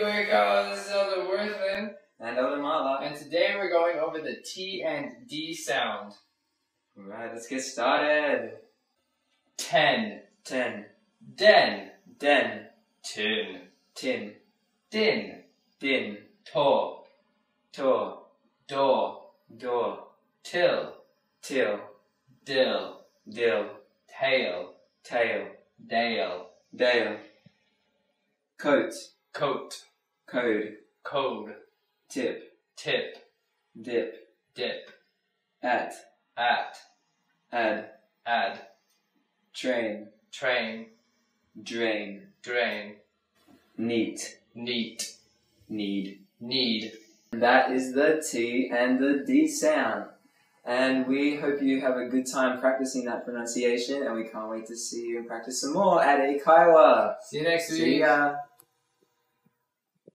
Waco, this is Elder Worthman. And Elder Marla. And today we're going over the T and D sound. Alright, let's get started. 10. 10. Den. Den. Tin. Tin. Din. Din. Tor. Tor. Door. Door. Till. Till. Dill. Dill. Tail. Tail. Dale. Dale. Coat. Coat. Code. Code. Tip. Tip. Dip. Dip. At. At. Add. Add. Train. Train. Drain. Drain. Neat. Neat. Need. Need. That is the T and the D sound. And we hope you have a good time practicing that pronunciation, and we can't wait to see you and practice some more at Eikaiwa. See you next week. See ya.